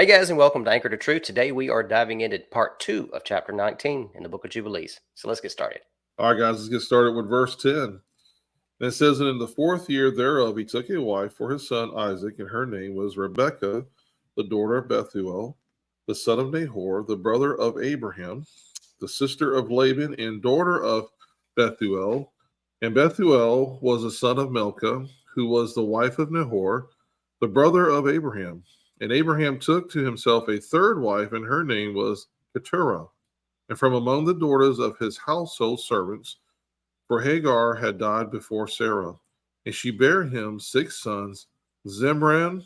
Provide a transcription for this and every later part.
Hey guys, and welcome to Anchor to Truth. Today we are diving into part 2 of chapter 19 in the book of Jubilees. So let's get started. All right, guys, let's get started with verse 10. And it says, And in the 4th year thereof he took a wife for his son Isaac, and her name was Rebekah, the daughter of Bethuel, the son of Nahor, the brother of Abraham, the sister of Laban, and daughter of Bethuel. And Bethuel was the son of Milcah, who was the wife of Nahor, the brother of Abraham. And Abraham took to himself a third wife, and her name was Keturah. And from among the daughters of his household servants, for Hagar had died before Sarah, and she bare him 6 sons, Zimran,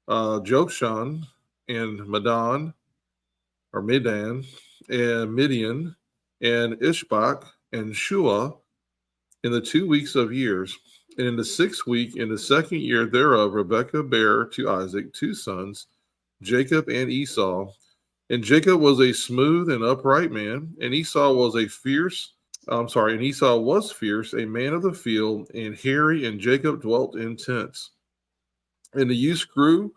Jokshan, and Medan, and Midian, and Ishbak, and Shua, in the 2 weeks of years. And in the 6th week, in the 2nd year thereof, Rebekah bare to Isaac 2 sons, Jacob and Esau. And Jacob was a smooth and upright man, and Esau was fierce, a man of the field, and hairy, and Jacob dwelt in tents. And the youth grew,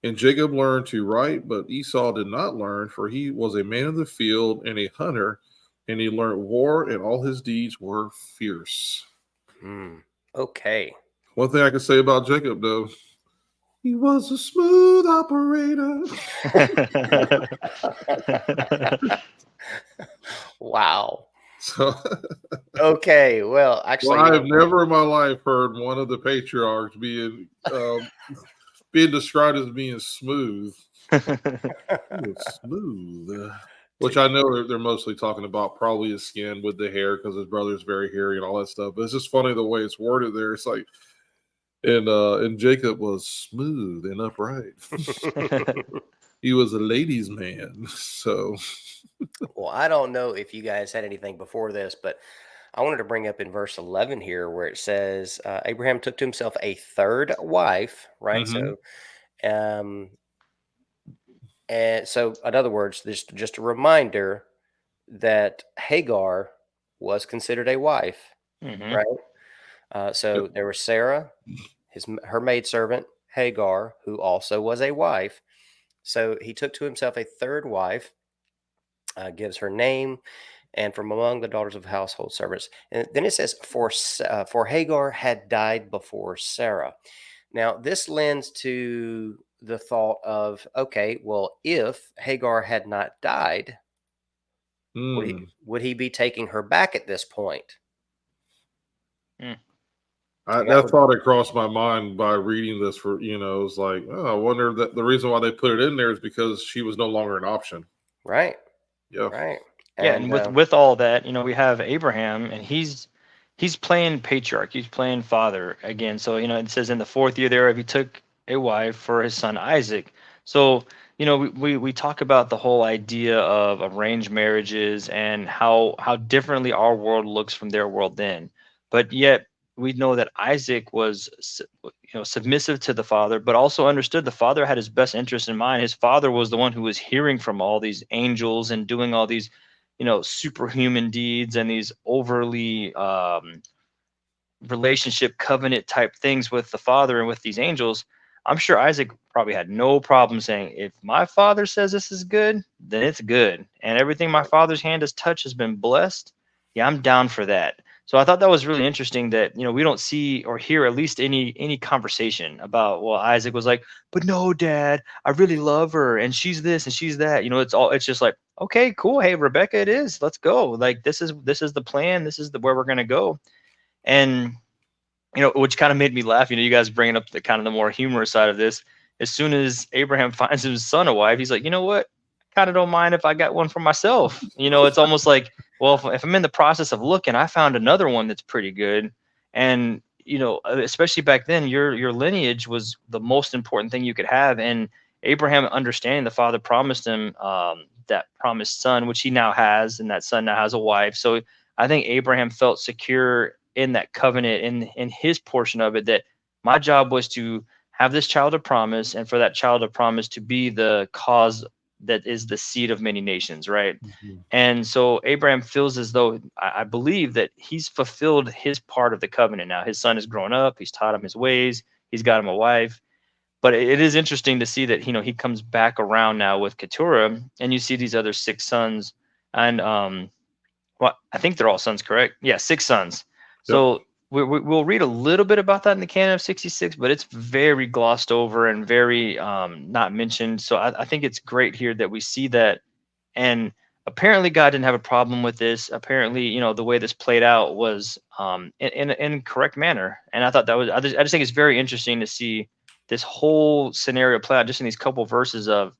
and Jacob learned to write, but Esau did not learn, for he was a man of the field and a hunter, and he learned war, and all his deeds were fierce. Okay. One thing I can say about Jacob, though, he was a smooth operator. Wow. So, okay, well, actually, I have never in my life heard one of the patriarchs being described as being smooth. Smooth. Which I know they're mostly talking about probably his skin with the hair, because his brother's very hairy and all that stuff. But it's just funny the way it's worded there. It's like, and Jacob was smooth and upright. He was a ladies' man. So, well, I don't know if you guys had anything before this, but I wanted to bring up in verse 11 here where it says Abraham took to himself a third wife, right? Mhm. And so, in other words, just a reminder that Hagar was considered a wife, right? So there was Sarah, her maidservant, Hagar, who also was a wife. So he took to himself a third wife, gives her name, and from among the daughters of household servants. And then it says, for Hagar had died before Sarah. Now, this lends to the thought of, okay, well, if Hagar had not died, would he be taking her back at this point? That thought had crossed my mind by reading this. It was like, I wonder that the reason why they put it in there is because she was no longer an option. Right. Yeah. Right. And with all that, we have Abraham, and he's playing patriarch. He's playing father again. So, it says in the 4th year thereof, he took a wife for his son Isaac. So, we talk about the whole idea of arranged marriages and how differently our world looks from their world then. But yet we know that Isaac was, submissive to the father, but also understood the father had his best interest in mind. His father was the one who was hearing from all these angels and doing all these, superhuman deeds and these overly relationship covenant type things with the father and with these angels. I'm sure Isaac probably had no problem saying, if my father says this is good, then it's good. And everything my father's hand has touched has been blessed. Yeah, I'm down for that. So I thought that was really interesting that, we don't see or hear at least any conversation about, well, Isaac was like, but no, Dad, I really love her and she's this and she's that. It's just like, okay, cool. Hey, Rebecca, it is. Let's go. Like, this is the plan. This is where we're going to go. And, which kind of made me laugh. You guys bringing up the kind of the more humorous side of this. As soon as Abraham finds his son a wife, he's like, you know what? Kind of don't mind if I got one for myself. It's almost like, well, if I'm in the process of looking, I found another one that's pretty good. And, especially back then, your lineage was the most important thing you could have. And Abraham, understanding the father promised him that promised son, which he now has, and that son now has a wife. So I think Abraham felt secure in that covenant, in his portion of it, that my job was to have this child of promise, and for that child of promise to be the cause that is the seed of many nations, right? Mm-hmm. And so Abraham feels as though, I believe that he's fulfilled his part of the covenant now. His son has grown up, he's taught him his ways, he's got him a wife. But it is interesting to see that, he comes back around now with Keturah, and you see these other 6 sons, and well, I think they're all sons, correct? Yeah, 6 sons. Yep. So we'll read a little bit about that in the canon of 66, but it's very glossed over and very not mentioned. So I think it's great here that we see that. And apparently God didn't have a problem with this. Apparently, the way this played out was in correct manner. And I thought that was, I just think it's very interesting to see this whole scenario play out just in these couple verses of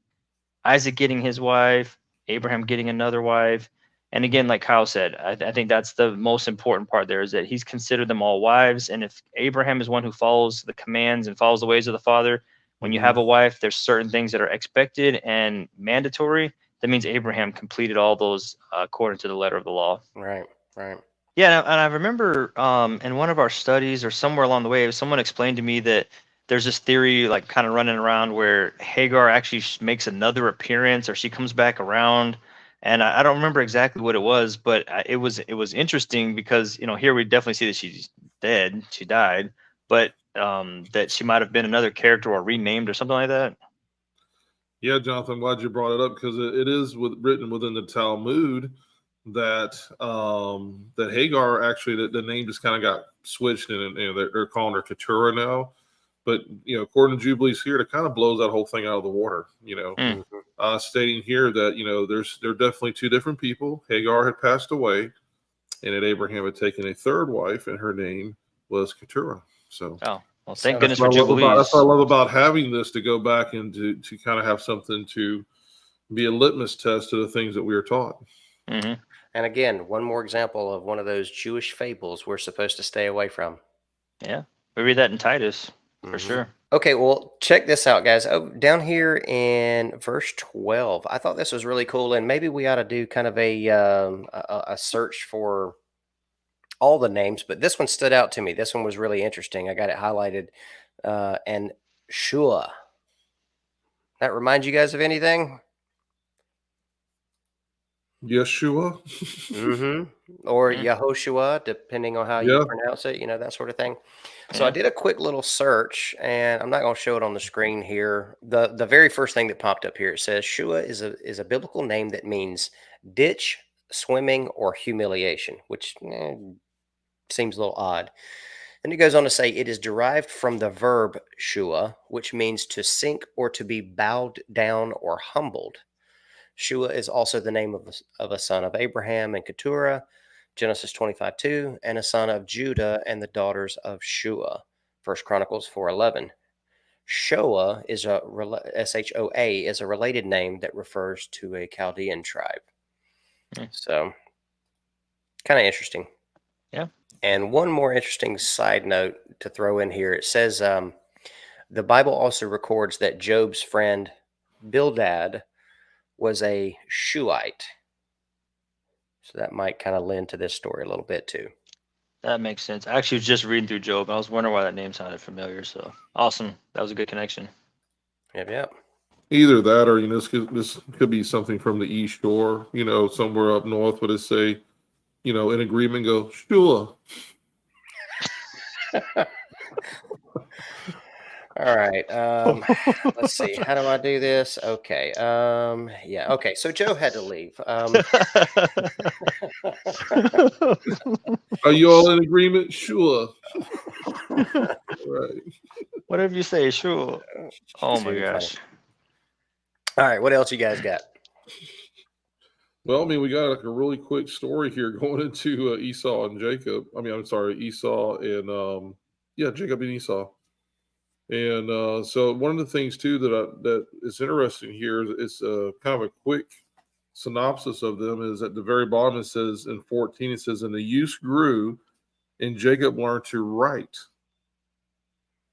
Isaac getting his wife, Abraham getting another wife. And again, like Kyle said, I think that's the most important part there, is that he's considered them all wives. And if Abraham is one who follows the commands and follows the ways of the Father, when you have a wife, there's certain things that are expected and mandatory. That means Abraham completed all those according to the letter of the law. Right, right. Yeah, and I remember in one of our studies or somewhere along the way, someone explained to me that there's this theory like kind of running around where Hagar actually makes another appearance, or she comes back around. And I don't remember exactly what it was, but it was interesting because here we definitely see that she's dead, she died, but that she might have been another character or renamed or something like that. Yeah, Jonathan, I'm glad you brought it up, because it is written within the Talmud that that Hagar, actually, the name just kind of got switched, and they're calling her Keturah now. But according to Jubilees here, it kind of blows that whole thing out of the water. Stating here that they're definitely two different people. Hagar had passed away, and that Abraham had taken a third wife, and her name was Keturah. So, oh well, thank goodness for Jubilees. That's what I love about having this, to go back and to kind of have something to be a litmus test to the things that we are taught. Mm-hmm. And again, one more example of one of those Jewish fables we're supposed to stay away from. Yeah, we read that in Titus for sure. Okay, well, check this out, guys. Oh, down here in verse 12, I thought this was really cool, and maybe we ought to do kind of a search for all the names, but this one stood out to me. This one was really interesting. I got it highlighted. And Shua. That reminds you guys of anything? Yeshua. Or Yehoshua, depending on how you pronounce it, that sort of thing. So I did a quick little search, and I'm not going to show it on the screen here. The very first thing that popped up here, it says Shua is a biblical name that means ditch, swimming, or humiliation, which seems a little odd. Then it goes on to say it is derived from the verb shua, which means to sink or to be bowed down or humbled. Shua is also the name of a son of Abraham and Keturah, Genesis 25:2, and a son of Judah and the daughters of Shua, 1 Chronicles 4:11. Shoa is Shoa is a related name that refers to a Chaldean tribe. So, kind of interesting. Yeah. And one more interesting side note to throw in here. It says the Bible also records that Job's friend Bildad was a Shuhite. So that might kind of lend to this story a little bit too. That makes sense. I actually was just reading through Job. I was wondering why that name sounded familiar. So awesome. That was a good connection. Yep. Either that, or this could be something from the East Shore, somewhere up north, where they say, in agreement, go Shua. All right. Let's see. How do I do this? Okay. Yeah. Okay. So Joe had to leave. Are you all in agreement? Sure. Right. Whatever you say, sure. Oh my gosh. Funny. All right. What else you guys got? Well, we got like a really quick story here going into Esau and Jacob. I'm sorry, Esau and Jacob and Esau. And so one of the things too that is interesting here is kind of a quick synopsis of them. Is at the very bottom it says in 14, it says, and the youth grew, and Jacob learned to write.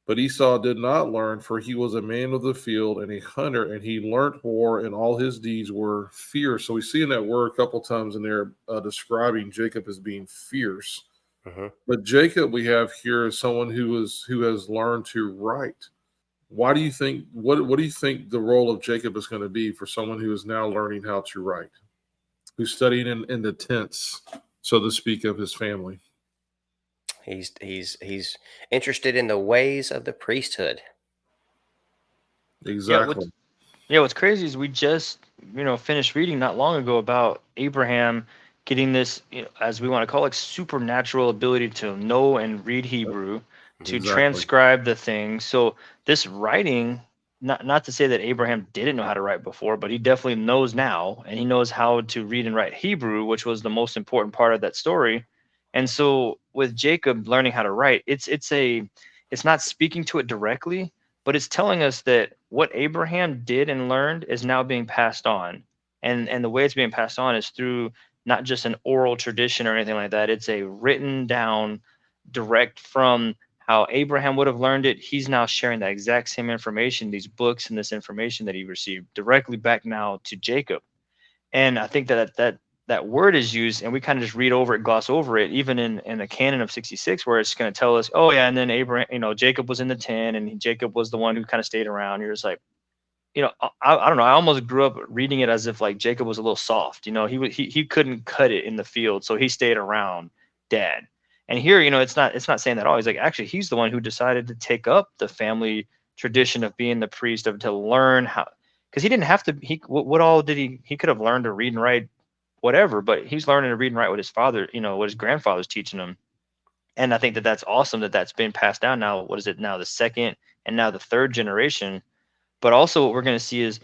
But Esau did not learn, for he was a man of the field and a hunter, and he learnt war, and all his deeds were fierce. So we see in that word a couple times in there describing Jacob as being fierce. But Jacob we have here is someone who has learned to write. Why do you think? What do you think the role of Jacob is going to be for someone who is now learning how to write, who's studying in the tents, so to speak, of his family? He's interested in the ways of the priesthood. Exactly. What's crazy is we just, finished reading not long ago about Abraham getting this, as we want to call it, supernatural ability to know and read Hebrew, to Exactly. transcribe the thing. So this writing, not to say that Abraham didn't know how to write before, but he definitely knows now, and he knows how to read and write Hebrew, which was the most important part of that story. And so with Jacob learning how to write, it's not speaking to it directly, but it's telling us that what Abraham did and learned is now being passed on. And the way it's being passed on is through not just an oral tradition or anything like that. It's a written down direct from how Abraham would have learned it. He's now sharing that exact same information, these books and this information that he received directly back now to Jacob. And I think that word is used, and we kind of just read over it, gloss over it, even in the canon of 66, where it's going to tell us, oh yeah, and then Abraham, Jacob was in the tent, and Jacob was the one who kind of stayed around. You're just like, I don't know. I almost grew up reading it as if like Jacob was a little soft. He couldn't cut it in the field, so he stayed around Dad. And here, it's not saying that at all. He's like, actually, he's the one who decided to take up the family tradition of being the priest, of to learn how, because he didn't have to. What all did he could have learned to read and write, whatever. But he's learning to read and write what his father, what his grandfather's teaching him. And I think that that's awesome that that's been passed down now. What is it now? The second and now the third generation. But also what we're going to see is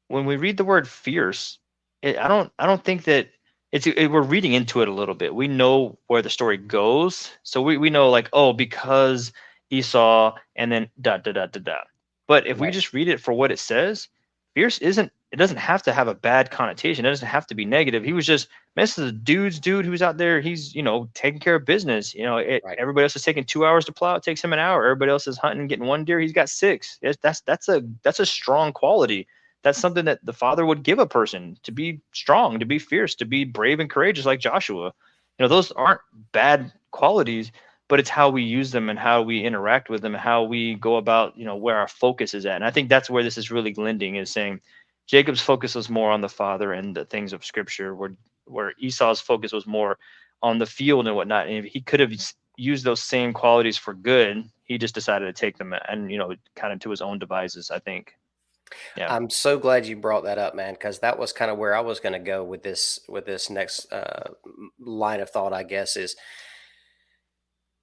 when we read the word fierce, I don't think that we're reading into it a little bit. We know where the story goes. So we know like, oh, because Esau and then dot, dot, dot, dot, dot. But if we Right. just read it for what it says, fierce it doesn't have to have a bad connotation. It doesn't have to be negative. He was just, man, this is a dude who's out there. He's, taking care of business. Right. Everybody else is taking 2 hours to plow. It takes him an hour. Everybody else is hunting, getting one deer. He's got 6. That's a strong quality. That's something that the Father would give a person, to be strong, to be fierce, to be brave and courageous like Joshua. Those aren't bad qualities, but it's how we use them and how we interact with them, and how we go about, where our focus is at. And I think that's where this is really blending, is saying Jacob's focus was more on the Father and the things of Scripture, where Esau's focus was more on the field and whatnot. And if he could have used those same qualities for good, he just decided to take them and, kind of to his own devices, I think. Yeah. I'm so glad you brought that up, man, because that was kind of where I was going to go with this next line of thought. I guess is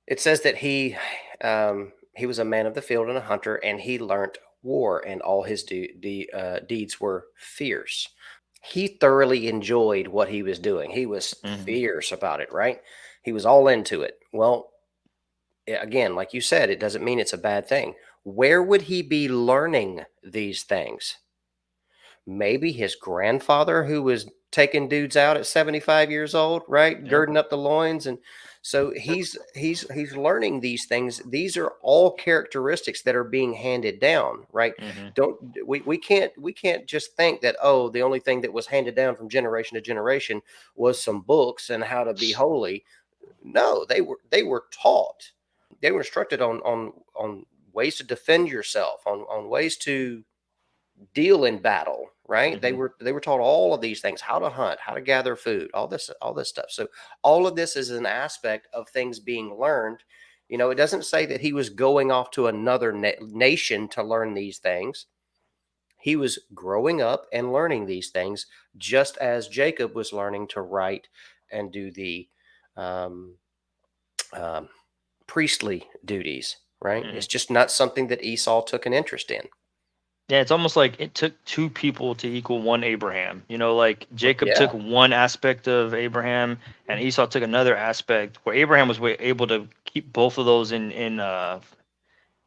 it says that he was a man of the field and a hunter, and he learnt war, and all his deeds were fierce. He thoroughly enjoyed what he was doing. He was fierce about it, right? He was all into it. Well, again, like you said, it doesn't mean it's a bad thing. Where would he be learning these things? Maybe his grandfather, who was taking dudes out at 75 years old, right? Yep. Girding up the loins. And so he's learning these things. These are all characteristics that are being handed down, right? We can't just think that, oh, the only thing that was handed down from generation to generation was some books and how to be holy. No, they were taught. They were instructed on ways to defend yourself, on ways to deal in battle, right? They were taught all of these things: how to hunt, how to gather food, all this stuff. So all of this is an aspect of things being learned. It doesn't say that he was going off to another nation to learn these things. He was growing up and learning these things, just as Jacob was learning to write and do the um, priestly duties, right? It's just not something that Esau took an interest in. Yeah, it's almost like it took 2 people to equal one Abraham. Like Jacob Yeah. took one aspect of Abraham, and Esau took another aspect, where Abraham was able to keep both of those in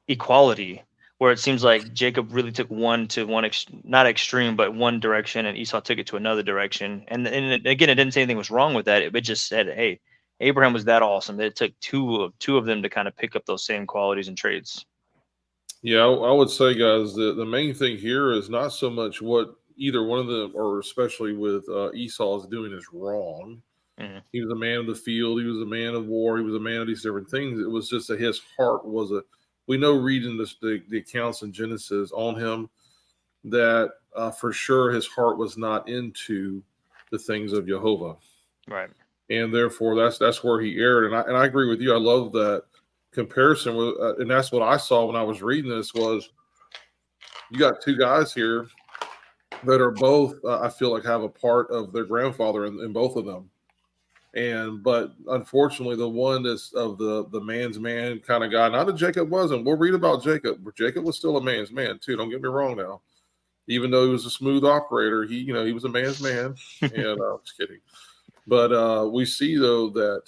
equality. Where it seems like Jacob really took one to one, not extreme, but one direction, and Esau took it to another direction. And again, it didn't say anything was wrong with that. It just said, hey, Abraham was that awesome that it took two of them to kind of pick up those same qualities and traits. Yeah, I would say, guys, the main thing here is not so much what either one of them, or especially with Esau, is doing is wrong. He was a man of the field. He was a man of war. He was a man of these different things. It was just that his heart was we know reading the accounts in Genesis on him that for sure his heart was not into the things of Jehovah. Right. And therefore that's where he erred. And I agree with you. I love that comparison with, and that's what I saw when I was reading this, was you got two guys here that are both, I feel like, have a part of their grandfather in both of them. But unfortunately, the one is of the man's man kind of guy. Not that Jacob wasn't. We'll read about Jacob, but Jacob was still a man's man too. Don't get me wrong now. Even though he was a smooth operator, he was a man's man. And just kidding. But we see though that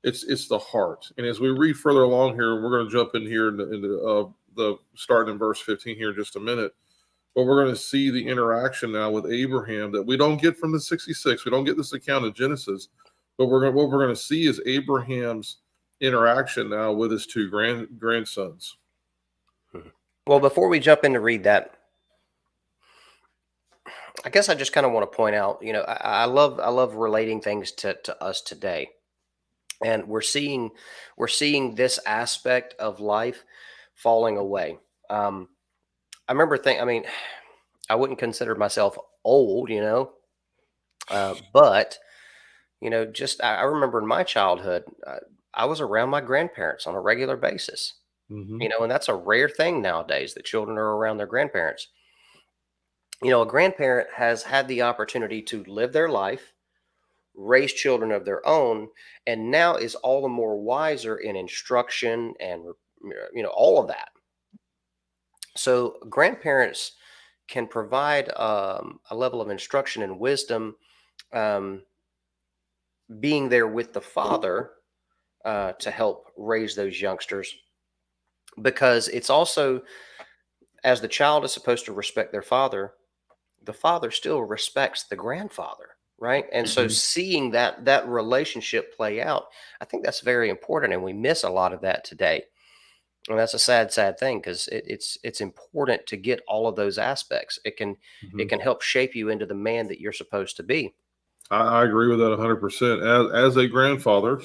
it's the heart. And as we read further along here, we're going to jump in here into the starting in verse 15 here in just a minute. But we're going to see the interaction now with Abraham that we don't get from the 66. We don't get this account of Genesis. But what we're going to see is Abraham's interaction now with his two grandsons. Well, before we jump in to read that, I guess I just kind of want to point out, I love relating things to us today, and we're seeing this aspect of life falling away. I remember I wouldn't consider myself old, but I remember in my childhood, I was around my grandparents on a regular basis, and that's a rare thing nowadays that children are around their grandparents. A grandparent has had the opportunity to live their life, raise children of their own, and now is all the more wiser in instruction and, all of that. So grandparents can provide a level of instruction and wisdom, being there with the father to help raise those youngsters, because it's also, as the child is supposed to respect their father, the father still respects the grandfather, right? And so seeing that relationship play out, I think that's very important, and we miss a lot of that today. And that's a sad thing, because it's important to get all of those aspects. It can help shape you into the man that you're supposed to be. I agree with that 100%. As a grandfather,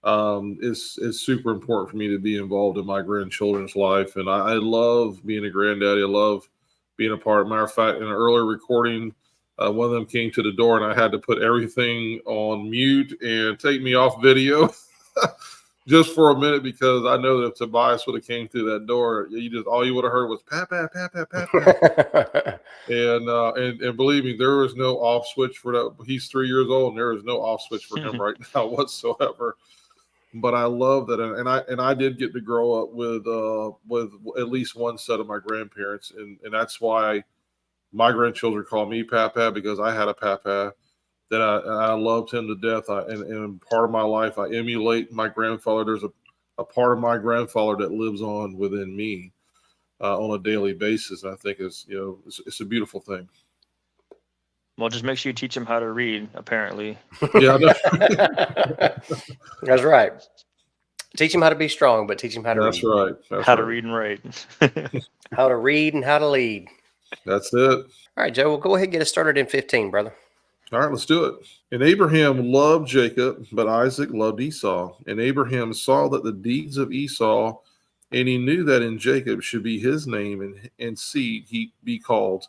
it's super important for me to be involved in my grandchildren's life, and I love being a granddaddy. I love being a part. Matter of fact, in an earlier recording, one of them came to the door, and I had to put everything on mute and take me off video just for a minute, because I know that if Tobias would have came through that door, all you would have heard was pat pat pat pat pat pat. And believe me, there is no off switch for that. He's 3 years old, and there is no off switch for him right now whatsoever. But I love that, and I did get to grow up with at least one set of my grandparents, and that's why my grandchildren call me Papa, because I had a Papa that I loved him to death. And part of my life, I emulate my grandfather. There's a part of my grandfather that lives on within me on a daily basis, and I think it's a beautiful thing. Well, just make sure you teach them how to read, apparently. Yeah, that's right. Teach them how to be strong, but teach them how to read. That's right. How to read and write. How to read and how to lead. That's it. All right, Joe, we'll go ahead and get us started in 15, brother. All right, let's do it. And Abraham loved Jacob, but Isaac loved Esau. And Abraham saw that the deeds of Esau, and he knew that in Jacob should be his name and seed he be called.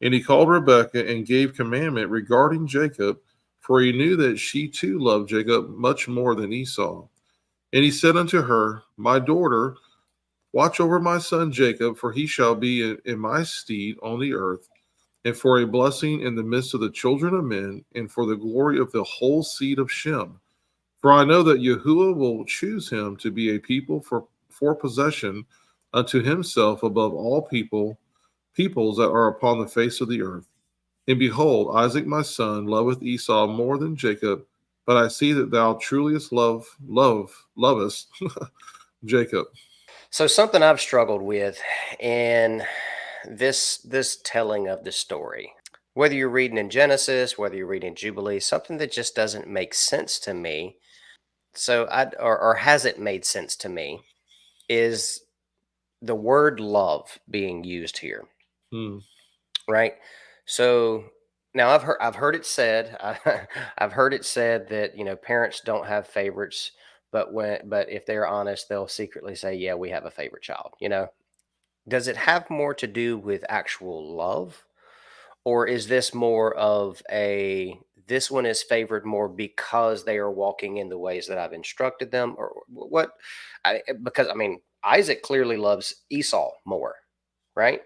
And he called Rebekah and gave commandment regarding Jacob, for he knew that she too loved Jacob much more than Esau. And he said unto her, My daughter, watch over my son Jacob, for he shall be in my stead on the earth, and for a blessing in the midst of the children of men, and for the glory of the whole seed of Shem. For I know that Yahuwah will choose him to be a people for possession unto himself above all peoples that are upon the face of the earth. And behold, Isaac my son loveth Esau more than Jacob, but I see that thou truliest lovest Jacob. So something I've struggled with in this telling of the story, whether you're reading in Genesis, whether you're reading Jubilees, something that just doesn't make sense to me. So or has it made sense to me, is the word love being used here. Right? So now I've heard it said I've heard it said that parents don't have favorites, but if they're honest, they'll secretly say, yeah, we have a favorite child. Does it have more to do with actual love, or is this more of this one is favored more because they are walking in the ways that I've instructed them, or because Isaac clearly loves Esau more, right?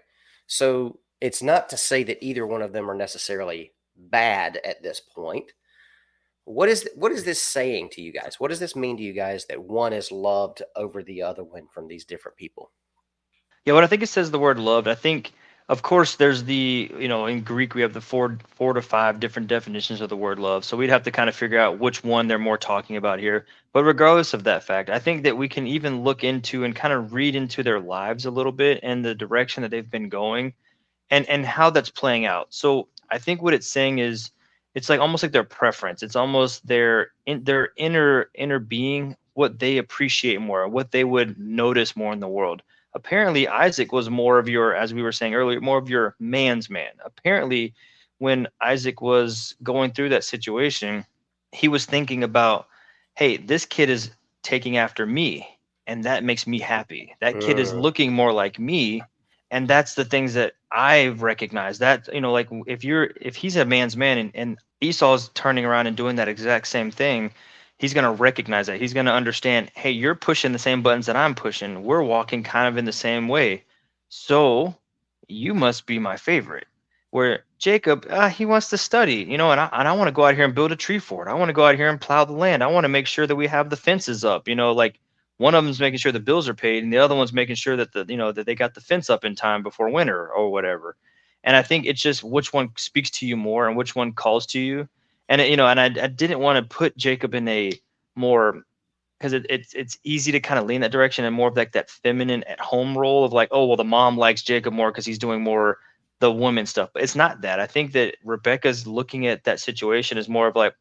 So it's not to say that either one of them are necessarily bad at this point. What is this saying to you guys? What does this mean to you guys that one is loved over the other one from these different people? Yeah, what I think it says the word loved. I think, of course, there's the, in Greek we have the four to five different definitions of the word love. So we'd have to kind of figure out which one they're more talking about here. But regardless of that fact, I think that we can even look into and kind of read into their lives a little bit and the direction that they've been going and how that's playing out. So I think what it's saying is it's like almost like their preference. It's almost their inner being, what they appreciate more, what they would notice more in the world. Apparently Isaac was more of your, as we were saying earlier, more of your man's man. Apparently when Isaac was going through that situation, he was thinking about, hey, this kid is taking after me and that makes me happy. That kid is looking more like me, and that's the things that I've recognized. That, like if he's a man's man, and Esau's turning around and doing that exact same thing, he's going to recognize that. He's going to understand, hey, you're pushing the same buttons that I'm pushing. We're walking kind of in the same way, so you must be my favorite. Where Jacob, he wants to study, and I want to go out here and build a tree fort. I want to go out here and plow the land. I want to make sure that we have the fences up, like one of them's making sure the bills are paid and the other one's making sure that that they got the fence up in time before winter or whatever. And I think it's just which one speaks to you more and which one calls to you. And I didn't want to put Jacob in a more, because it's easy to kind of lean that direction and more of like that feminine at home role of like, oh well, the mom likes Jacob more because he's doing more the woman stuff. But it's not that. I think that Rebecca's looking at that situation as more of like,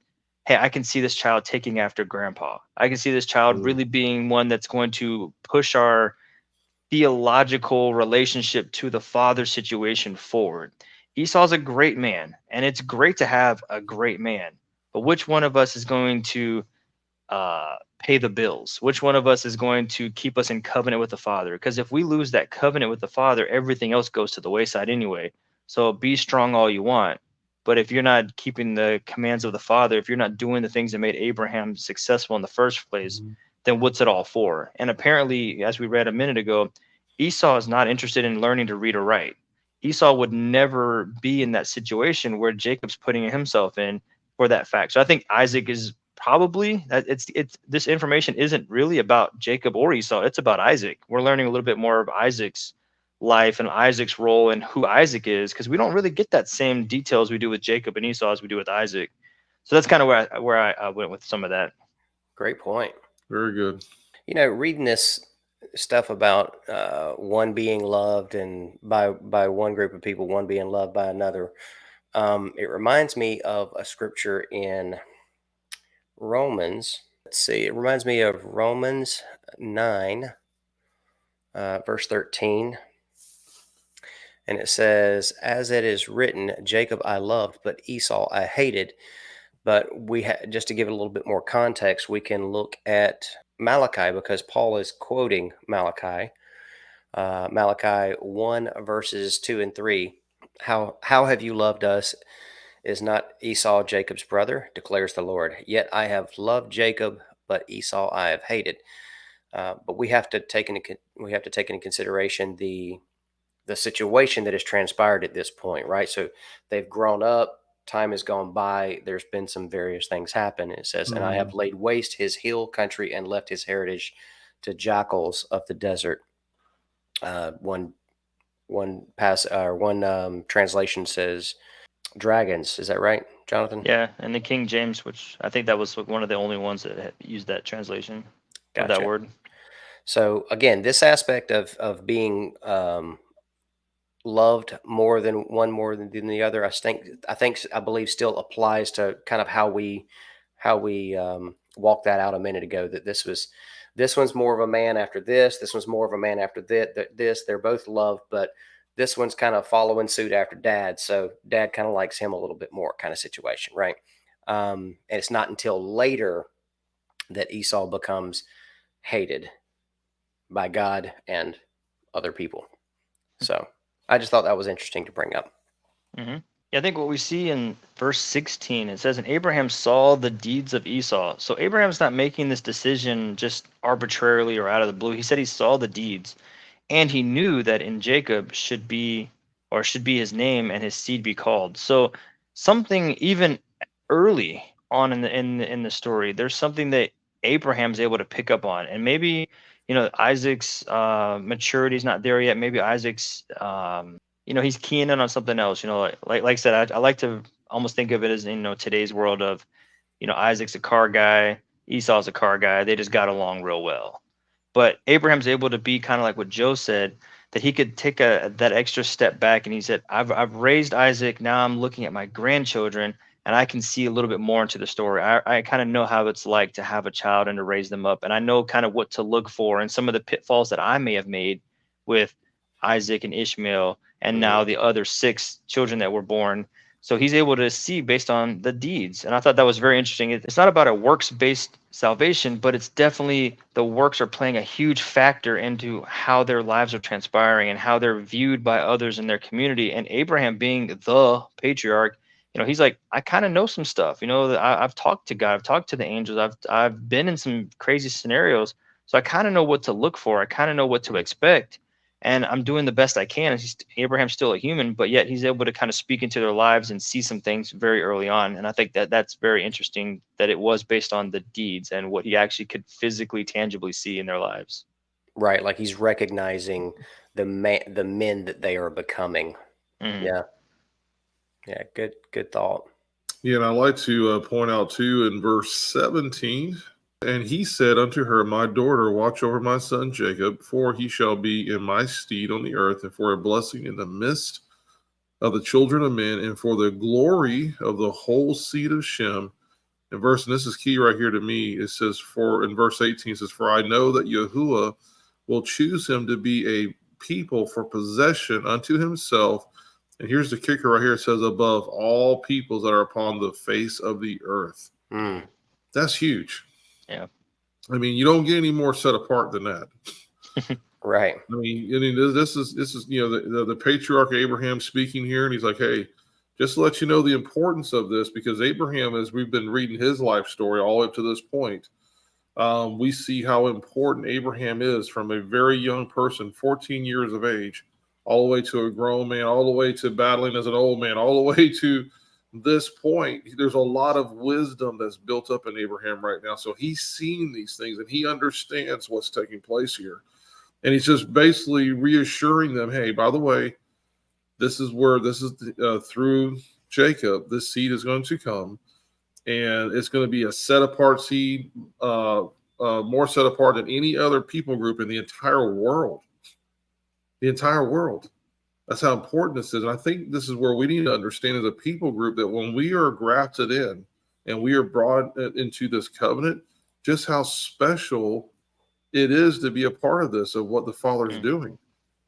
hey, I can see this child taking after grandpa. I can see this child really being one that's going to push our theological relationship to the father situation forward. Esau's a great man, and it's great to have a great man. But which one of us is going to pay the bills? Which one of us is going to keep us in covenant with the Father? Because if we lose that covenant with the Father, everything else goes to the wayside anyway. So be strong all you want. But if you're not keeping the commands of the Father, if you're not doing the things that made Abraham successful in the first place, then what's it all for? And apparently, as we read a minute ago, Esau is not interested in learning to read or write. Esau would never be in that situation where Jacob's putting himself in for that fact. So I think Isaac is probably that it's this information isn't really about Jacob or Esau. It's about Isaac. We're learning a little bit more of Isaac's life and Isaac's role and who Isaac is, because we don't really get that same details we do with Jacob and Esau as we do with Isaac. So that's kind of where I went with some of that. Great point. Very good. Reading this stuff about one being loved and by one group of people, one being loved by another, it reminds me of a scripture in Romans. Let's see. It reminds me of Romans 9, verse 13. And it says, as it is written, Jacob I loved, but Esau I hated. But just to give it a little bit more context, we can look at Malachi, because Paul is quoting Malachi. Malachi 1, verses 2 and 3. How have you loved us? Is not Esau Jacob's brother, declares the Lord. Yet I have loved Jacob, but Esau I have hated. But we have to take into consideration the situation that has transpired at this point, right? So they've grown up, time has gone by, there's been some various things happen. It says, and I have laid waste his hill country and left his heritage to jackals of the desert. One translation says dragons. Is that right, Jonathan? Yeah, and the King James, which I think that was one of the only ones that had used that translation of that word. So again, this aspect of being loved more than the other, I believe still applies to kind of how we walked that out a minute ago, that this one's more of a man after this one's more of a man after this. They're both loved, but this one's kind of following suit after dad, so dad kind of likes him a little bit more, kind of situation, right? And it's not until later that Esau becomes hated by God and other people. So I just thought that was interesting to bring up. Yeah, I think what we see in verse 16, it says, and Abraham saw the deeds of Esau. So Abraham's not making this decision just arbitrarily or out of the blue. He said he saw the deeds, and he knew that in Jacob should be or should be his name, and his seed be called. So something even early on in the story, there's something that Abraham's able to pick up on, and maybe Isaac's maturity is not there yet. Maybe Isaac's he's keying in on something else. Like I said, I like to almost think of it as today's world of Isaac's a car guy, Esau's a car guy. They just got along real well. But Abraham's able to be kind of like what Joe said, that he could take that extra step back, and he said, I've raised Isaac. Now I'm looking at my grandchildren, and I can see a little bit more into the story. I kind of know how it's like to have a child and to raise them up, and I know kind of what to look for and some of the pitfalls that I may have made with Isaac and Ishmael, and now the other 6 children that were born. So he's able to see based on the deeds. And I thought that was very interesting. It's not about a works-based salvation, but it's definitely the works are playing a huge factor into how their lives are transpiring and how they're viewed by others in their community. And Abraham being the patriarch, he's like, I kind of know some stuff. I've talked to God, I've talked to the angels, I've been in some crazy scenarios. So I kind of know what to look for. I kind of know what to expect. And I'm doing the best I can. Abraham's still a human, but yet he's able to kind of speak into their lives and see some things very early on. And I think that that's very interesting, that it was based on the deeds and what he actually could physically, tangibly see in their lives. Right, like he's recognizing the men that they are becoming. Yeah, good thought. Yeah, and I like to point out too in verse 17. And he said unto her, My daughter, watch over my son Jacob, for he shall be in my stead on the earth, and for a blessing in the midst of the children of men, and for the glory of the whole seed of Shem. And this is key right here to me. It says, in verse 18, it says, For I know that Yahuwah will choose him to be a people for possession unto himself. And here's the kicker right here. It says, above all peoples that are upon the face of the earth. That's huge. Yeah. I mean, you don't get any more set apart than that. Right. I mean, this is the patriarch Abraham speaking here, and he's like, hey, just to let you know the importance of this, because Abraham, as we've been reading his life story all up to this point, we see how important Abraham is from a very young person, 14 years of age, all the way to a grown man, all the way to battling as an old man, all the way to this point. There's a lot of wisdom that's built up in Abraham right now. So he's seen these things and he understands what's taking place here. And he's just basically reassuring them, hey, by the way, this is through Jacob, this seed is going to come, and it's going to be a set apart seed, more set apart than any other people group in the entire world. The entire world. That's how important this is. And I think this is where we need to understand as a people group that when we are grafted in and we are brought into this covenant, just how special it is to be a part of this, of what the Father's doing.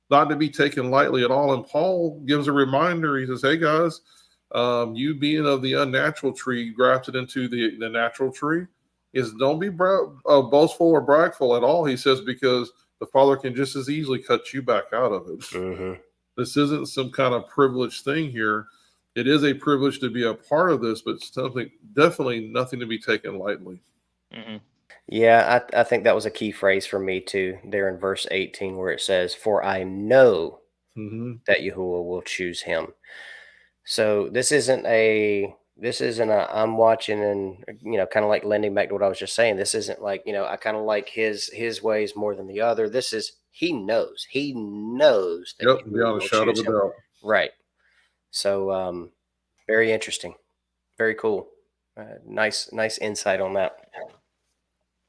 Not to be taken lightly at all. And Paul gives a reminder. He says, hey, guys, you being of the unnatural tree grafted into the natural tree, is don't be boastful or bragful at all. He says, because the Father can just as easily cut you back out of it. Mm-hmm. This isn't some kind of privileged thing here. It is a privilege to be a part of this, but something definitely nothing to be taken lightly. Mm-hmm. Yeah, I think that was a key phrase for me too, there in verse 18, where it says, for I know that Yahuwah will choose him. So this isn't a I'm watching and, kind of like lending back to what I was just saying. This isn't like, I kind of like his ways more than the other. This is, he knows that Yep, beyond a shadow of a doubt. Right. So, very interesting. Very cool. Nice insight on that.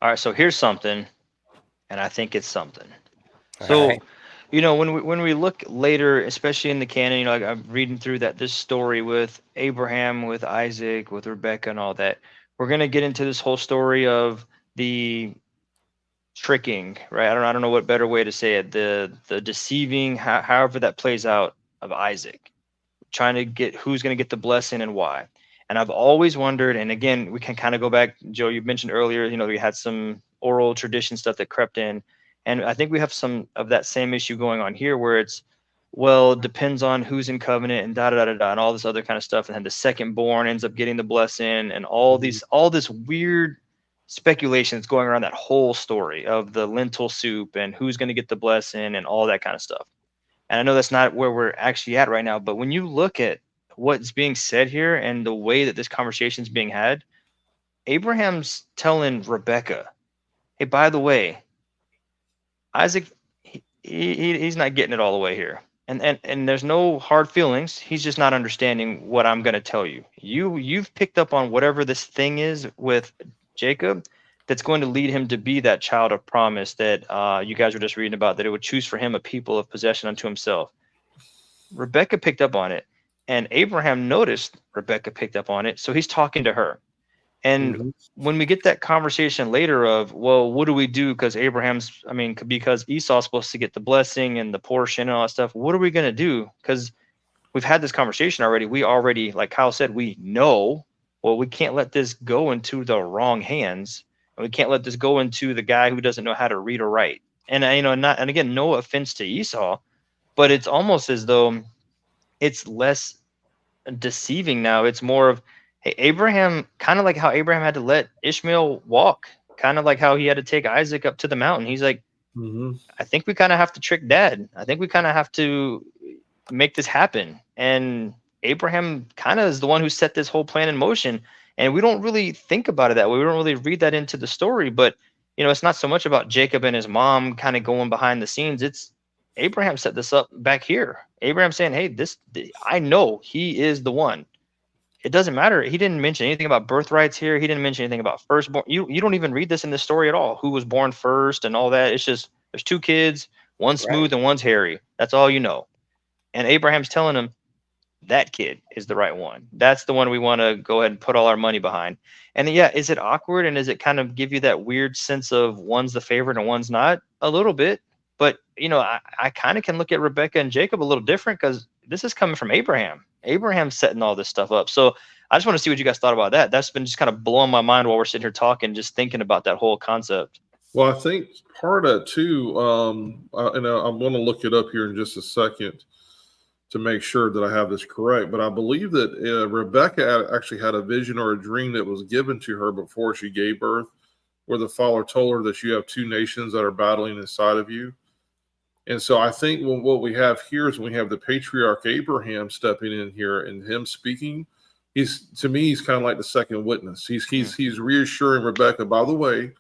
All right, so here's something, and I think it's something. So, right. when we look later, especially in the canon, like I'm reading through this story with Abraham, with Isaac, with Rebecca, and all that, we're gonna get into this whole story of the tricking, right? I don't know what better way to say it. The deceiving, however that plays out, of Isaac, trying to get who's gonna get the blessing and why. And I've always wondered, and again, we can kind of go back, Joe, you mentioned earlier, we had some oral tradition stuff that crept in. And I think we have some of that same issue going on here where it's, well, it depends on who's in covenant and and all this other kind of stuff. And then the second born ends up getting the blessing and all this weird speculation that's going around that whole story of the lentil soup and who's going to get the blessing and all that kind of stuff. And I know that's not where we're actually at right now, but when you look at what's being said here and the way that this conversation is being had, Abraham's telling Rebecca, hey, by the way, Isaac, he's not getting it all the way here. And there's no hard feelings. He's just not understanding what I'm going to tell you. You've picked up on whatever this thing is with Jacob that's going to lead him to be that child of promise that you guys were just reading about, that it would choose for him a people of possession unto himself. Rebecca picked up on it, and Abraham noticed Rebecca picked up on it, so he's talking to her. And when we get that conversation later of, well, what do we do? Because because Esau's supposed to get the blessing and the portion and all that stuff. What are we going to do? Because we've had this conversation already. We already, like Kyle said, we know, well, we can't let this go into the wrong hands. And we can't let this go into the guy who doesn't know how to read or write. And, and again, no offense to Esau, but it's almost as though it's less deceiving now. It's more of, hey, Abraham, kind of like how Abraham had to let Ishmael walk, kind of like how he had to take Isaac up to the mountain. He's like, I think we kind of have to trick dad. I think we kind of have to make this happen. And Abraham kind of is the one who set this whole plan in motion. And we don't really think about it that way. We don't really read that into the story. But, it's not so much about Jacob and his mom kind of going behind the scenes. It's Abraham set this up back here. Abraham saying, hey, I know he is the one. It doesn't matter. He didn't mention anything about birthrights here. He didn't mention anything about firstborn. You don't even read this in the story at all. Who was born first and all that. It's just there's two kids, one's smooth and one's hairy. That's all you know. And Abraham's telling him that kid is the right one. That's the one we want to go ahead and put all our money behind. And yeah, is it awkward? And does it kind of give you that weird sense of one's the favorite and one's not? A little bit. But, I kind of can look at Rebecca and Jacob a little different because this is coming from Abraham. Abraham's setting all this stuff up. So I just want to see what you guys thought about that. That's been just kind of blowing my mind while we're sitting here talking, just thinking about that whole concept. Well, I think part of it too, and I'm going to look it up here in just a second to make sure that I have this correct. But I believe that Rebecca actually had a vision or a dream that was given to her before she gave birth, where the Father told her that you have two nations that are battling inside of you. And so I think what we have here is we have the patriarch Abraham stepping in here and him speaking. He's kind of like the second witness. He's reassuring Rebecca, by the way,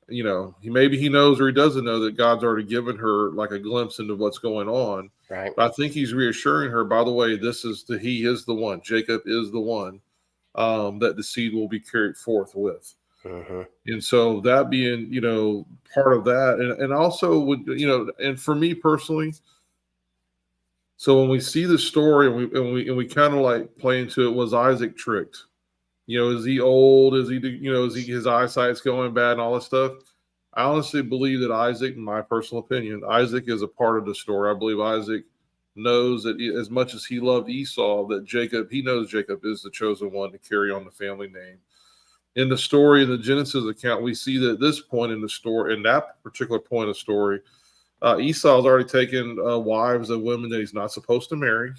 maybe he knows or he doesn't know that God's already given her like a glimpse into what's going on. Right. But I think he's reassuring her, by the way, he is the one. Jacob is the one that the seed will be carried forth with. And so that being, part of that, and also, and for me personally, so when we see the story and we kind of like play into it, was Isaac tricked? Is he old? Is he, his eyesight's going bad and all this stuff? I honestly believe that Isaac, in my personal opinion, Isaac is a part of the story. I believe Isaac knows that as much as he loved Esau, that he knows Jacob is the chosen one to carry on the family name. In the story, in the Genesis account, we see that at this point in the story, in that particular point of the story, Esau's already taken wives of women that he's not supposed to marry.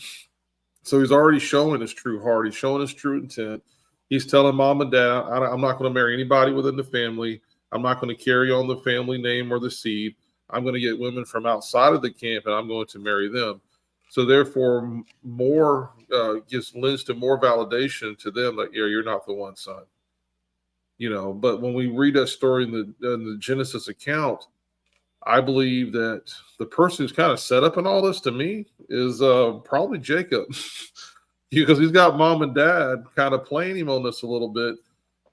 So he's already showing his true heart. He's showing his true intent. He's telling mom and dad, I'm not going to marry anybody within the family. I'm not going to carry on the family name or the seed. I'm going to get women from outside of the camp, and I'm going to marry them. So therefore, more lends to more validation to them that, you're not the one, son. But when we read that story in the Genesis account, I believe that the person who's kind of set up in all this to me is probably Jacob, because he's got mom and dad kind of playing him on this a little bit.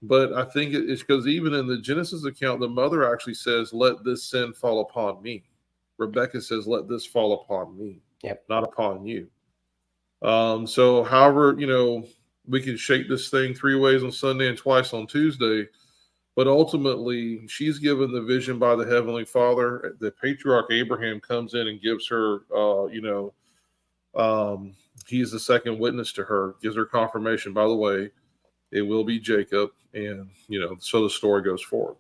But I think it's because even in the Genesis account, the mother actually says, let this sin fall upon me. Rebecca says, let this fall upon me, not upon you. So however, we can shake this thing 3 ways on Sunday and twice on Tuesday, but ultimately she's given the vision by the Heavenly Father. The patriarch Abraham comes in and gives her, he's the second witness to her, gives her confirmation, by the way, it will be Jacob. And, so the story goes forward.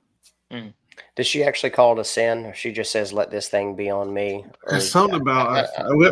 Does she actually call it a sin, or she just says, let this thing be on me? There's something about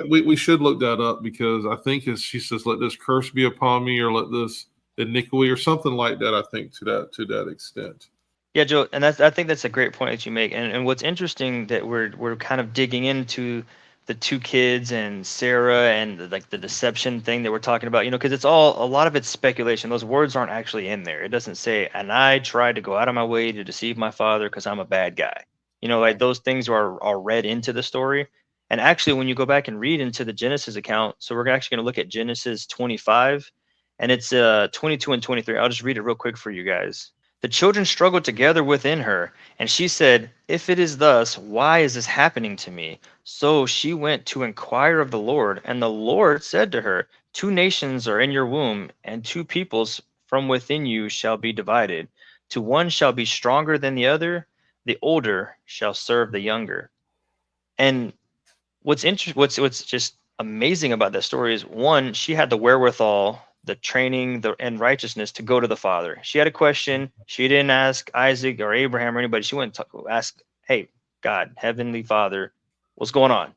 we should look that up, because I think she says, let this curse be upon me, or let this iniquity, or something like that. I think to that extent. Yeah, Joe, and I think that's a great point that you make. And what's interesting that we're kind of digging into the two kids and Sarah and like the deception thing that we're talking about, because it's all, a lot of it's speculation. Those words aren't actually in there. It doesn't say, and I tried to go out of my way to deceive my father because I'm a bad guy. Like those things are read into the story. And actually, when you go back and read into the Genesis account, so we're actually going to look at Genesis 25, and it's 22 and 23. I'll just read it real quick for you guys. The children struggled together within her, and she said, "If it is thus, why is this happening to me?" So she went to inquire of the Lord, and the Lord said to her, "Two nations are in your womb, and two peoples from within you shall be divided. To one shall be stronger than the other, the older shall serve the younger." And what's just amazing about that story is, one, she had the wherewithal, the training, and righteousness to go to the Father. She had a question. She didn't ask Isaac or Abraham or anybody. She went to ask, "Hey, God, Heavenly Father, what's going on?"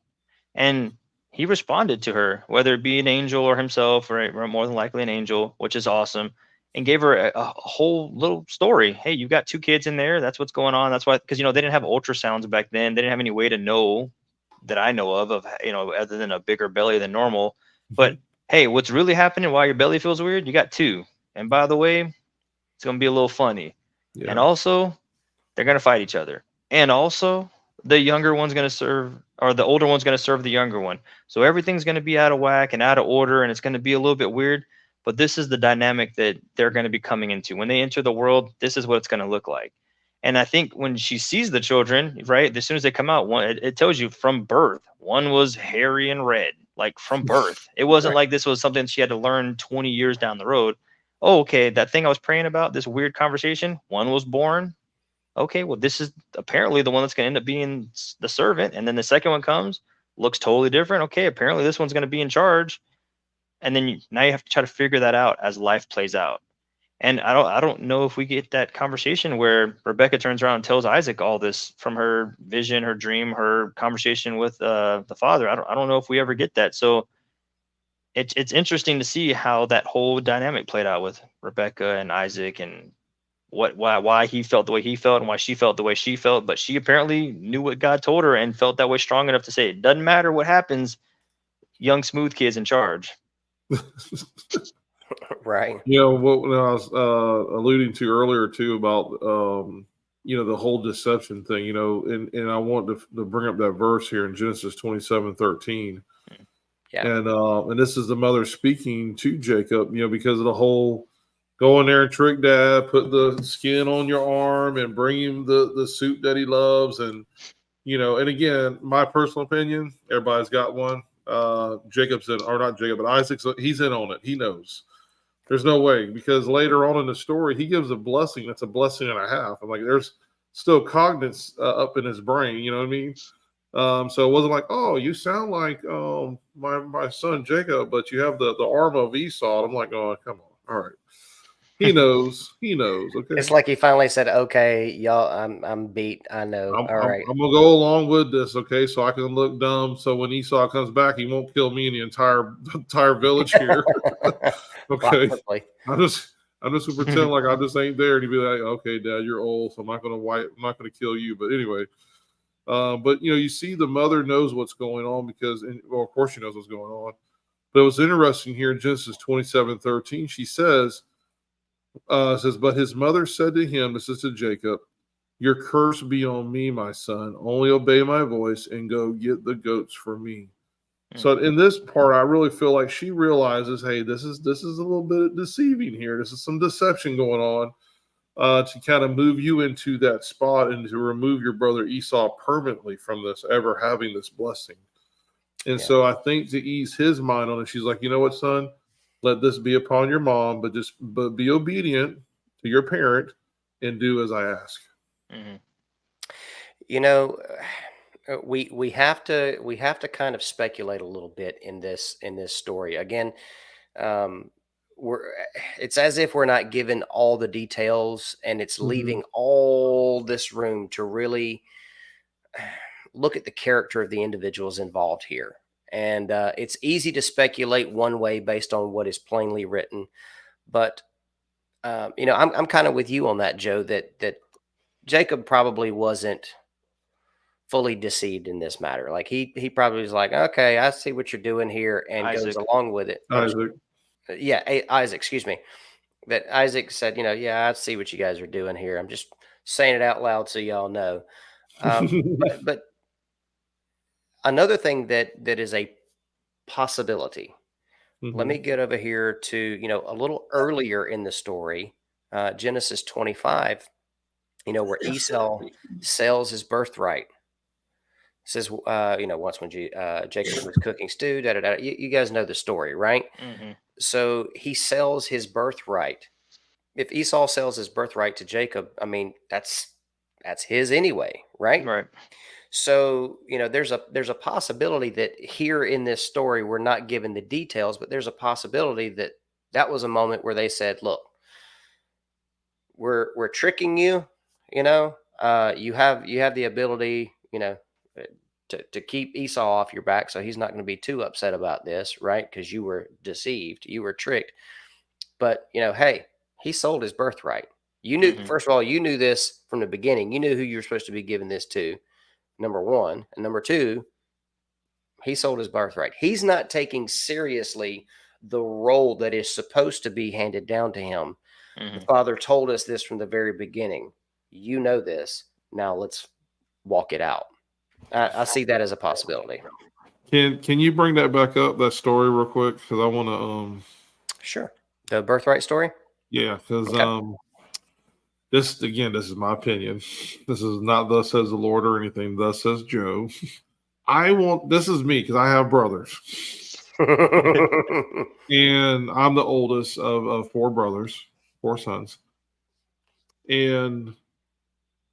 And he responded to her, whether it be an angel or himself, or more than likely an angel, which is awesome, and gave her a whole little story. Hey, you got two kids in there. That's what's going on. That's why, because they didn't have ultrasounds back then. They didn't have any way to know, that I know of, other than a bigger belly than normal. But hey, what's really happening? Why your belly feels weird? You got two, and by the way, it's gonna be a little funny. Yeah. And also, they're gonna fight each other. And also, the younger one's gonna serve, or the older one's gonna serve the younger one. So everything's gonna be out of whack and out of order, and it's gonna be a little bit weird. But this is the dynamic that they're gonna be coming into when they enter the world. This is what it's gonna look like. And I think when she sees the children, right, as soon as they come out, it tells you from birth, one was hairy and red, like from birth. It wasn't like this was something she had to learn 20 years down the road. Oh, okay, that thing I was praying about, this weird conversation, one was born. Okay, well, this is apparently the one that's going to end up being the servant. And then the second one comes, looks totally different. Okay, apparently this one's going to be in charge. And then now you have to try to figure that out as life plays out. And I don't know if we get that conversation where Rebecca turns around and tells Isaac all this from her vision, her dream, her conversation with the father. I don't know if we ever get that. So it's interesting to see how that whole dynamic played out with Rebecca and Isaac, and why he felt the way he felt and why she felt the way she felt. But she apparently knew what God told her and felt that way strong enough to say, it doesn't matter what happens, young smooth kid's in charge. Right. What I was alluding to earlier too about the whole deception thing, and I want to bring up that verse here in Genesis 27:13. Yeah. And this is the mother speaking to Jacob, because of the whole go in there and trick dad, put the skin on your arm and bring him the suit that he loves. And, and again, my personal opinion, everybody's got one. Jacob's in, or not Jacob, but Isaac's, he's in on it. He knows. There's no way, because later on in the story, he gives a blessing. That's a blessing and a half. I'm like, there's still cognizance up in his brain. You know what I mean? So it wasn't like, oh, you sound like my son Jacob, but you have the arm of Esau. I'm like, oh, come on. All right. He knows. He knows. Okay. It's like he finally said, "Okay, y'all, I'm beat. I know. All right. I'm gonna go along with this, okay, so I can look dumb. So when Esau comes back, he won't kill me and the entire village here. Okay. I'm just gonna pretend like I just ain't there, and he'd be like, "Okay, Dad, you're old, so I'm not gonna kill you." But anyway, but you see, the mother knows what's going on because, of course, she knows what's going on. But it was interesting here in Genesis 27:13. She says, "But his mother said to him," this is to Jacob, "Your curse be on me, my son. Only obey my voice and go get the goats for me." So in this part, I really feel like she realizes, hey, this is a little bit deceiving here. This is some deception going on to kind of move you into that spot and to remove your brother Esau permanently from this, ever having this blessing. And so I think to ease his mind on it, she's like, you know what, son? Let this be upon your mom, but be obedient to your parent and do as I ask. Mm-hmm. We have to kind of speculate a little bit in this story. Again, it's as if we're not given all the details, and it's leaving all this room to really look at the character of the individuals involved here. And it's easy to speculate one way based on what is plainly written, but I'm kind of with you on that, Joe. That Jacob probably wasn't fully deceived in this matter. Like he probably was like, okay, I see what you're doing here, and Isaac. goes along with it. Isaac. Isaac, excuse me. That Isaac said, yeah, I see what you guys are doing here. I'm just saying it out loud so y'all know. But another thing that is a possibility. Let me get over here to, a little earlier in the story, Genesis 25, where Esau sells his birthright. It says, once when Jacob was cooking stew, you guys know the story, right? So he sells his birthright. If Esau sells his birthright to Jacob, I mean, that's his anyway, right? Right. So, there's a possibility that here in this story, we're not given the details, but there's a possibility that was a moment where they said, look, we're tricking you, you have the ability, to keep Esau off your back. So he's not going to be too upset about this, right? Because you were deceived, you were tricked. But, hey, he sold his birthright. You knew, first of all, you knew this from the beginning. You knew who you were supposed to be giving this to. Number one. And number two, he sold his birthright. He's not taking seriously the role that is supposed to be handed down to him. The Father told us this from the very beginning. You know this. Now let's walk it out. I see that as a possibility. Can you bring that back up, that story, real quick? Because I want to. Sure. The birthright story? Yeah, because this is my opinion. This is not thus says the Lord or anything. Thus says Joe. This is me because I have brothers. And I'm the oldest of four brothers, four sons. And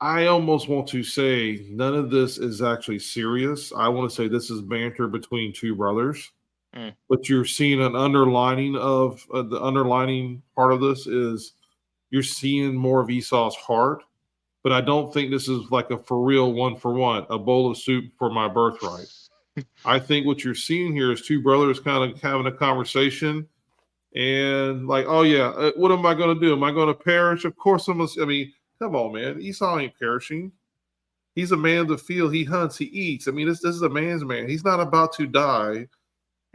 I almost want to say none of this is actually serious. I want to say this is banter between two brothers. But you're seeing an underlining of the underlining part of this is you're seeing more of Esau's heart. But I don't think this is like a for real 1-for-1, a bowl of soup for my birthright. I think what you're seeing here is two brothers kind of having a conversation and like, oh yeah, what am I going to do? Am I going to perish? Of course I must. I mean, come on, man. Esau ain't perishing. He's a man of the field. He hunts, he eats. I mean, this is a man's man. He's not about to die.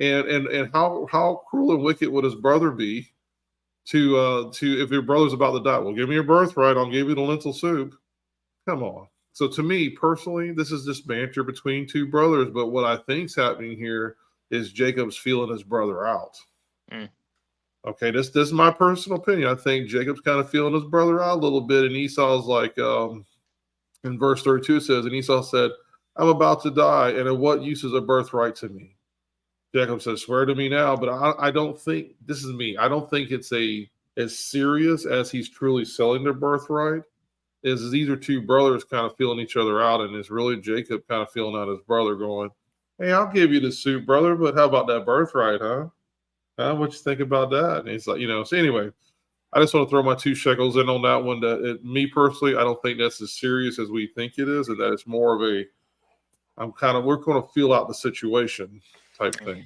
And how cruel and wicked would his brother be to if your brother's about to die? Well, give me your birthright. I'll give you the lentil soup. Come on. So to me personally, this is just banter between two brothers. But what I think's happening here is Jacob's feeling his brother out. Okay, this is my personal opinion. I think Jacob's kind of feeling his brother out a little bit, and Esau's like, in verse 32 it says, and Esau said, I'm about to die, and of what use is a birthright to me? Jacob says, swear to me now, but I don't think, this is me, I don't think it's as serious as he's truly selling their birthright. Is these are two brothers kind of feeling each other out, and it's really Jacob kind of feeling out his brother going, hey, I'll give you the soup, brother, but how about that birthright, huh? What you think about that? And he's like, so anyway, I just want to throw my 2 shekels in on that one. Me personally, I don't think that's as serious as we think it is, and that it's more of we're going to feel out the situation type thing.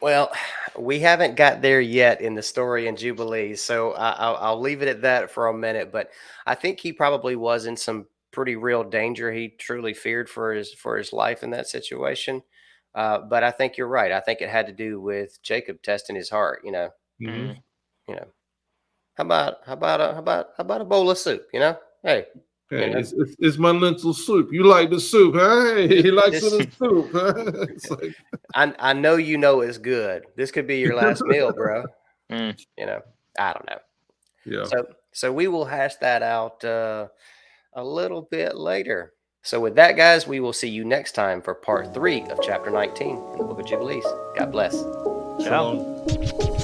Well, we haven't got there yet in the story in Jubilees, so I'll leave it at that for a minute. But I think he probably was in some pretty real danger. He truly feared for his life in that situation. But I think you're right. I think it had to do with Jacob testing his heart. How about a bowl of soup? Hey. Hey, it's my lentil soup. You like the soup, huh? Hey, he likes the soup. Huh? It's like, I know it's good. This could be your last meal, bro. I don't know. Yeah. So we will hash that out a little bit later. So with that, guys, we will see you next time for part 3 of chapter 19 in the book of Jubilees. God bless. Shalom.